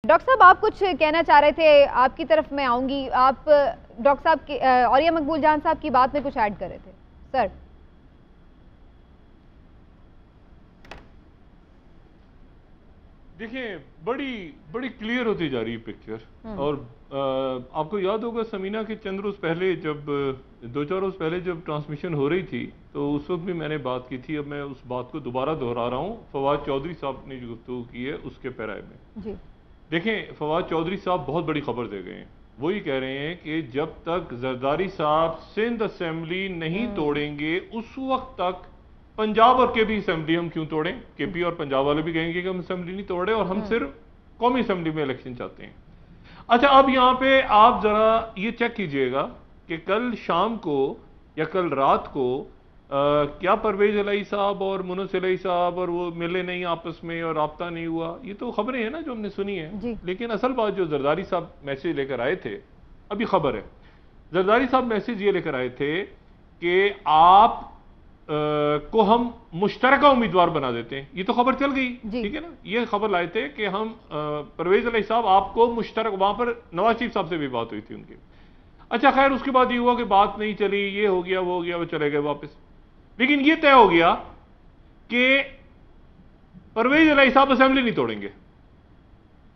Doctor साहब, आप कुछ कहना चाह रहे थे, आपकी तरफ मैं आऊंगी। आप डॉक्टर साहब की औरिया मकबूल जान साहब की बात में कुछ ऐड कर रहे थे सर। देखिए, बड़ी बड़ी क्लियर होती जा रही है पिक्चर। और आपको याद होगा समीना के चंद रोज पहले, जब 2-4 रोज पहले जब ट्रांसमिशन हो रही थी, तो उस वक्त भी मैंने बात की थी। अब मैं उस बात को दोबारा दोहरा रहा हूँ। फवाद चौधरी साहब ने जो गुफ्तगू की है उसके पैराए में जी। देखें, फवाद चौधरी साहब बहुत बड़ी खबर दे गए हैं। वो ये कह रहे हैं कि जब तक जरदारी साहब सिंध असेंबली नहीं तोड़ेंगे उस वक्त तक पंजाब और केपी असेंबली हम क्यों तोड़ें। केपी और पंजाब वाले भी कहेंगे कि हम असेंबली नहीं तोड़े और हम सिर्फ कौमी असेंबली में इलेक्शन चाहते हैं। अच्छा, अब यहां पे आप जरा ये चेक कीजिएगा कि कल शाम को या कल रात को क्या परवेज इलाही साहब और मुनस इलाही साहब और वो मिले नहीं आपस में और राब्ता नहीं हुआ। ये तो खबरें हैं ना जो हमने सुनी है। लेकिन असल बात जो जरदारी साहब मैसेज लेकर आए थे, अभी खबर है, जरदारी साहब मैसेज ये लेकर आए थे कि आप को हम मुश्तरका उम्मीदवार बना देते हैं। ये तो खबर चल गई, ठीक है ना। ये खबर लाए थे कि हम परवेज इलाही साहब आपको मुश्तरक, वहां पर नवाज शरीफ साहब से भी बात हुई थी उनकी। अच्छा, खैर उसके बाद ये हुआ कि बात नहीं चली, ये हो गया वो हो गया, वो चले गए वापस। लेकिन ये तय हो गया कि परवेज इलाही साहब असेंबली नहीं तोड़ेंगे,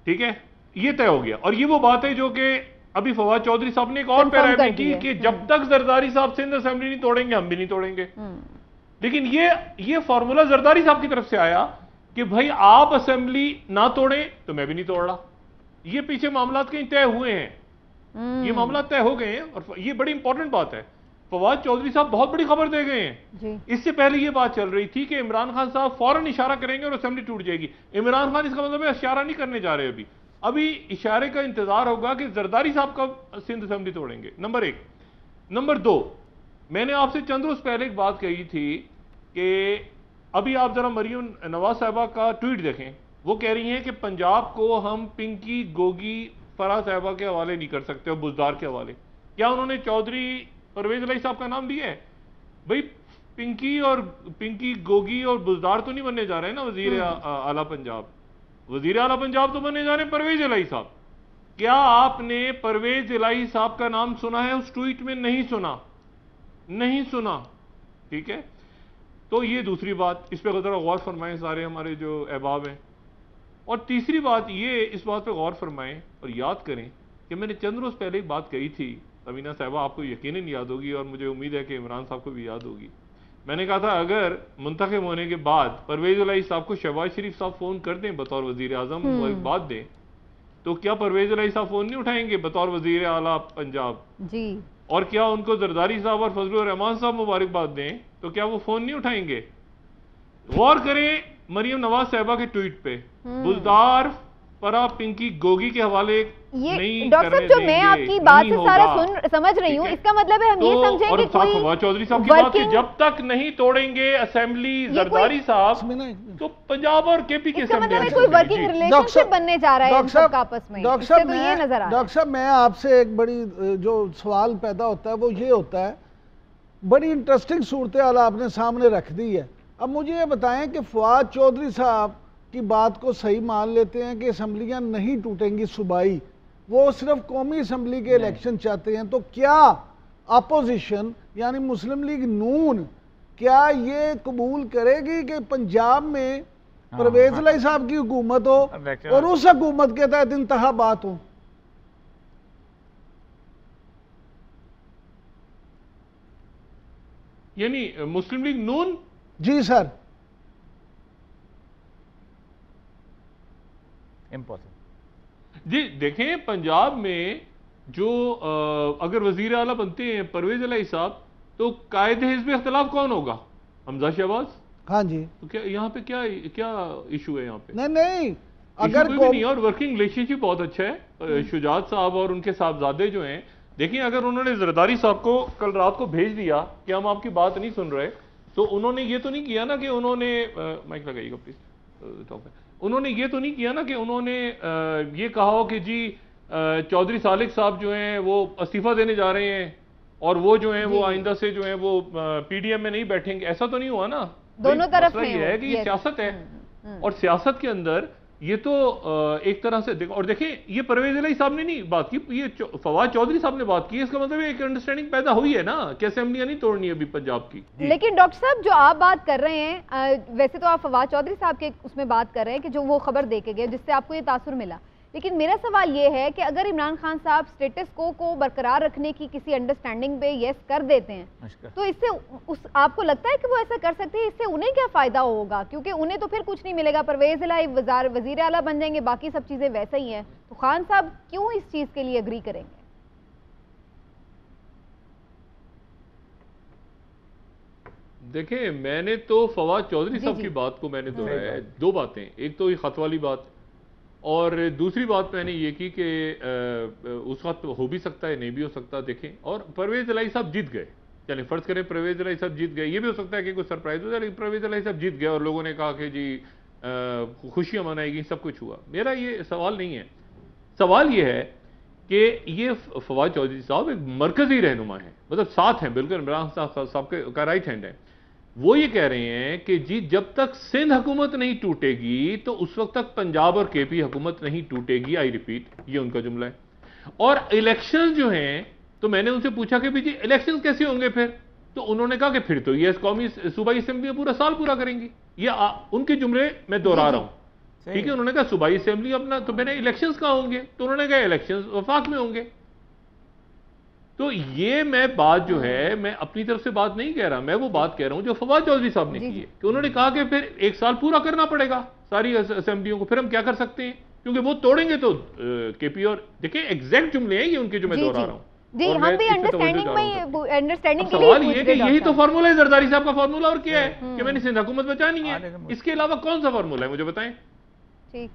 ठीक है, ये तय हो गया। और ये वो बात है जो कि अभी फवाद चौधरी साहब ने एक और पैराए में की कि जब तक जरदारी साहब सिंध असेंबली नहीं तोड़ेंगे हम भी नहीं तोड़ेंगे। लेकिन ये फॉर्मूला जरदारी साहब की तरफ से आया कि भाई आप असेंबली ना तोड़ें तो मैं भी नहीं तोड़ रहा। ये पीछे मामला कहीं तय हुए हैं, ये मामला तय हो गए हैं। और ये बड़ी इंपॉर्टेंट बात है। फवाद चौधरी साहब बहुत बड़ी खबर दे गए हैं। इससे पहले ये बात चल रही थी कि इमरान खान साहब फौरन इशारा करेंगे और असेंबली टूट जाएगी। इमरान खान इसका मतलब है इशारा नहीं करने जा रहे। अभी इशारे का इंतजार होगा कि जरदारी साहब कब सिंध असेंबली तोड़ेंगे, नंबर 1। नंबर 2, मैंने आपसे चंद रोज पहले एक बात कही थी कि अभी आप जरा मरियम नवाज साहबा का ट्वीट देखें। वो कह रही हैं कि पंजाब को हम पिंकी, गोगी, फराह साहबा के हवाले नहीं कर सकते और बुजदार के हवाले। क्या उन्होंने चौधरी परवेज इलाही साहब का नाम लिया है? भाई पिंकी, गोगी और बुजदार तो नहीं बनने जा रहे हैं ना वजीर आला पंजाब। वजीर आला पंजाब तो बनने जा रहे हैं परवेज इलाही साहब। क्या आपने परवेज इलाही साहब का नाम सुना है उस ट्वीट में? नहीं सुना, नहीं सुना, ठीक है। तो ये दूसरी बात, इस पर जरा गौर फरमाएं सारे हमारे जो अहबाब हैं। और तीसरी बात ये, इस बात पे गौर फरमाएं और याद करें कि मैंने चंद रोज पहले एक बात कही थी, समीना साहबा आपको यकीनन याद होगी और मुझे उम्मीद है कि इमरान साहब को भी याद होगी। मैंने कहा था अगर मुंतखब होने के बाद परवेज इलाही साहब को शहबाज शरीफ साहब फोन कर दें बतौर वजीर आजम, वो एक बात दें, तो क्या परवेज इलाही साहब फोन नहीं उठाएंगे बतौर वजीर आला पंजाब जी? और क्या उनको जरदारी साहब और फजलुर रहमान साहब मुबारकबाद दें तो क्या वो फोन नहीं उठाएंगे? गौर करें मरियम नवाज साहबा के ट्वीट पे, बुजदार, फराह, पिंकी, गोगी के हवाले ये डॉक्टर साहब, जो मैं आपकी बात से सारा समझ रही हूँ, इसका मतलब है हम ये समझें कि कोई फवाद चौधरी साहब की बात है, जब तक नहीं तोड़ेंगे असेंबली जरदारी साहब तो पंजाब और केपी के मतलब कोई वर्किंग रिलेशनशिप बनने जा रहा है सबका आपस में। डॉक्टर साहब, मैं आपसे एक बड़ी जो सवाल पैदा होता है वो ये होता है, बड़ी इंटरेस्टिंग सूरत हाल आपने सामने रख दी है। अब मुझे ये बताएं कि फवाद चौधरी साहब की बात को सही मान लेते हैं कि असम्बलियां नहीं टूटेंगी सूबाई, वो सिर्फ कौमी असम्बली के इलेक्शन चाहते हैं, तो क्या अपोजिशन यानी मुस्लिम लीग नून क्या ये कबूल करेगी कि पंजाब में परवेज इलाही साहब की हुकूमत हो और उस हुकूमत के तहत इंतखाबात हो? यानी मुस्लिम लीग नून? जी सर। इम्पॉसिबल जी। देखें, पंजाब में जो अगर वजीर आला बनते हैं परवेज इलाही साहब, तो कायदे हिज़्ब इख्तिलाफ कौन होगा? हमजा शहबाज। हाँ जी। तो क्या यहाँ पे क्या इशू है यहाँ पे? नहीं, अगर भी नहीं, और वर्किंग रिलेशनशिप बहुत अच्छा है। शुजात साहब और उनके साहबजादे जो हैं, देखिए अगर उन्होंने जरदारी साहब को कल रात को भेज दिया कि हम आपकी बात नहीं सुन रहे, तो उन्होंने ये तो नहीं किया ना कि उन्होंने माइक लगाइएगा प्लीज, उन्होंने ये तो नहीं किया ना कि उन्होंने ये कहा हो कि जी चौधरी सालिक साहब जो हैं वो इस्तीफा देने जा रहे हैं और वो जो हैं वो आइंदा से जो हैं वो पीडीएम में नहीं बैठेंगे। ऐसा तो नहीं हुआ ना। दोनों तरफ ये है कि ये सियासत है और सियासत के अंदर ये तो एक तरह से देखो, और देखें ये परवेज इलाही साहब ने नहीं बात की, ये फवाद चौधरी साहब ने बात की है। इसका मतलब एक अंडरस्टैंडिंग पैदा हुई है ना कि असेंबलियां नहीं तोड़नी अभी पंजाब की। लेकिन डॉक्टर साहब जो आप बात कर रहे हैं, वैसे तो आप फवाद चौधरी साहब के उसमें बात कर रहे हैं कि जो वो खबर दे के गए जिससे आपको ये तासुर मिला, लेकिन मेरा सवाल ये है कि अगर इमरान खान साहब स्टेटस को बरकरार रखने की किसी अंडरस्टैंडिंग पे यस कर देते हैं तो इससे आपको लगता है कि वो ऐसा कर सकते हैं? इससे उन्हें क्या फायदा होगा? क्योंकि उन्हें तो फिर कुछ नहीं मिलेगा, परवेज इलाही वजीर आला बन जाएंगे, बाकी सब चीजें वैसे ही हैं, तो खान साहब क्यों इस चीज के लिए अग्री करेंगे? देखिए मैंने तो फवाद चौधरी साहब की बात को मैंने दोहराया है। दो बातें, एक तो ये खत वाली बात, और दूसरी बात मैंने ये की कि उस वक्त हो भी सकता है नहीं भी हो सकता। देखें, और परवेज इलाही साहब जीत गए, चलिए फर्ज करें परवेज इलाही साहब जीत गए, ये भी हो सकता है कि कोई सरप्राइज हो जाए, लेकिन परवेज इलाही साहब जीत गए और लोगों ने कहा कि जी खुशियां मनाएगी, सब कुछ हुआ। मेरा ये सवाल नहीं है, सवाल ये है कि ये फवाद चौधरी साहब एक मरकजी रहनुमा है, मतलब साथ हैं बिल्कुल, इमरान साहब का राइट हैंड है। वो ये कह रहे हैं कि जी जब तक सिंध हुकूमत नहीं टूटेगी तो उस वक्त तक पंजाब और केपी हुकूमत नहीं टूटेगी। आई रिपीट, ये उनका जुमला है। और इलेक्शन जो हैं, तो मैंने उनसे पूछा कि जी इलेक्शन कैसे होंगे फिर, तो उन्होंने कहा कि फिर तो ये कौमी सूबाई असेंबली में पूरा साल पूरा करेंगी। ये उनके जुमले मैं दोहरा रहा हूं, ठीक है। उन्होंने कहा सूबाई असेंबली अपना, तो मैंने इलेक्शंस कहां होंगे, तो उन्होंने कहा इलेक्शंस वफाक में होंगे। तो ये मैं बात जो है मैं अपनी तरफ से बात नहीं कह रहा, मैं वो बात कह रहा हूं जो फवाद चौधरी साहब ने की है कि उन्होंने कहा कि फिर एक साल पूरा करना पड़ेगा सारी असेंबलियों को, फिर हम क्या कर सकते हैं, क्योंकि वो तोड़ेंगे तो केपी। और देखिए एग्जैक्ट जुमले हैं ये उनके जो मैं दोहरा रहा हूं जी, हम भी अंडरस्टैंडिंग के लिए सवाल ये है कि यही तो फार्मूला है जरदारी साहब का फार्मूला, और क्या है कि मैंने सिंध हुकूमत बचानी है, इसके अलावा कौन सा फार्मूला है मुझे बताएं। ठीक,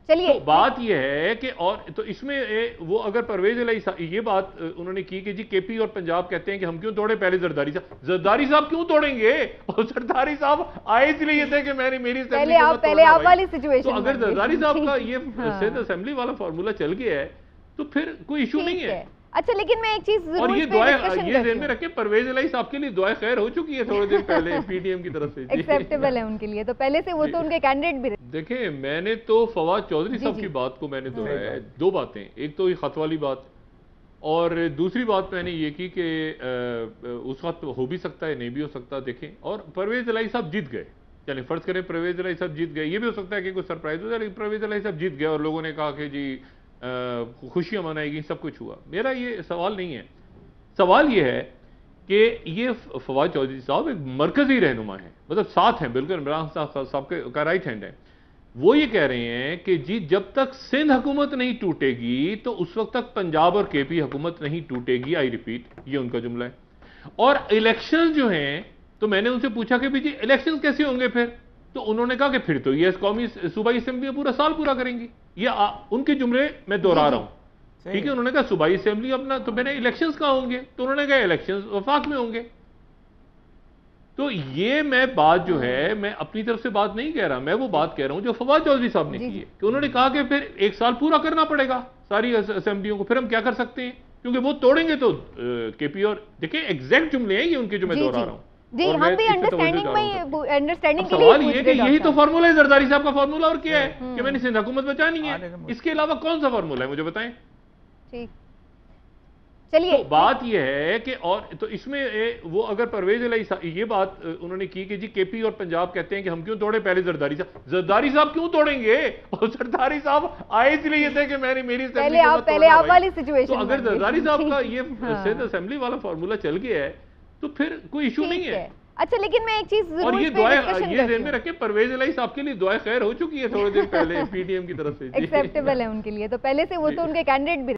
चलिए तो बात यह है कि, और तो इसमें वो अगर परवेज इलाही ये बात उन्होंने की कि जी केपी और पंजाब कहते हैं कि हम क्यों तोड़े, पहले जरदारी साहब क्यों तोड़ेंगे, और जरदारी साहब आए इसलिए थे कि मैंने मेरी पहले आप वाली सिचुएशन, तो अगर जरदारी साहब का ये सिंध असेंबली वाला फार्मूला चल गया है तो फिर कोई इशू नहीं है। अच्छा, लेकिन मैं एक चीज और ये दुआ ये ध्यान में रखें, परवेज इलाही साहब के लिए दुआ खैर हो चुकी है थोड़े दिन पहले पीडीएम की तरफ से, एक्सेप्टेबल है उनके लिए, तो पहले से वो तो उनके कैंडिडेट भी। देखिए मैंने तो फवाद चौधरी साहब की बात को मैंने दोहराया है। दो बातें, एक तो ये खत वाली बात, और दूसरी बात मैंने ये की कि उस वक्त हो भी सकता है नहीं भी हो सकता। देखें, और परवेज इलाही साहब जीत गए, चलिए फर्ज करें परवेज इलाही साहब जीत गए, ये भी हो सकता है कि कोई सरप्राइज हो जाए, लेकिन परवेज इलाही साहब जीत गए और लोगों ने कहा कि जी खुशियां मनाएगी, सब कुछ हुआ। मेरा ये सवाल नहीं है, सवाल ये है कि ये फवाद चौधरी साहब एक मरकजी रहनुमा है, मतलब साथ हैं बिल्कुल, इमरान साहब का राइट हैंड है। वो ये कह रहे हैं कि जी जब तक सिंध हुकूमत नहीं टूटेगी तो उस वक्त तक पंजाब और केपी हुकूमत नहीं टूटेगी। आई रिपीट, ये उनका जुमला है। और इलेक्शन जो हैं, तो मैंने उनसे पूछा कि जी इलेक्शन कैसे होंगे फिर, तो उन्होंने कहा कि फिर तो ये कौमी सूबाई असेंबली में पूरा साल पूरा करेंगी। ये उनके जुमले मैं दोहरा रहा हूं, ठीक है। उन्होंने कहा सूबाई असेंबली अपना, तो मैंने इलेक्शंस कहां होंगे, तो उन्होंने कहा इलेक्शंस वफाक में होंगे। तो ये मैं बात जो है मैं अपनी तरफ से बात नहीं कह रहा, मैं वो बात कह रहा हूं जो फवाद चौधरी साहब ने की है कि उन्होंने कहा कि फिर एक साल पूरा करना पड़ेगा सारी असेंबलियों को, फिर हम क्या कर सकते हैं, क्योंकि वो तोड़ेंगे तो केपी। और देखिए एग्जैक्ट जुमले हैं ये उनके जो मैं दोहरा रहा हूं जी, हम भी अंडरस्टैंडिंग के लिए। सवाल ये है कि यही तो फार्मूला है जरदारी साहब का फार्मूला, और क्या है कि मैंने सिंध हुकूमत बचानी है, इसके अलावा कौन सा फार्मूला है मुझे बताएं। ठीक, चलिए तो बात यह है कि, और तो इसमें वो अगर परवेज इलाही ये बात उन्होंने की कि जी केपी और पंजाब कहते हैं कि हम क्यों तोड़े, पहले जरदारी साहब क्यों तोड़ेंगे, और जरदारी साहब आए इसलिए थे कि मैंने मेरी पहले आप वाली सिचुएशन, तो अगर जरदारी साहब का ये सिंध असेंबली वाला फार्मूला चल गया है तो फिर कोई इशू नहीं है। अच्छा, लेकिन मैं एक चीज और ये दुआ ये ध्यान में रखें, परवेज इलाही साहब के लिए दुआ खैर हो चुकी है थोड़े दिन पहले पीडीएम की तरफ से, एक्सेप्टेबल है उनके लिए, तो पहले से वो तो उनके कैंडिडेट भी।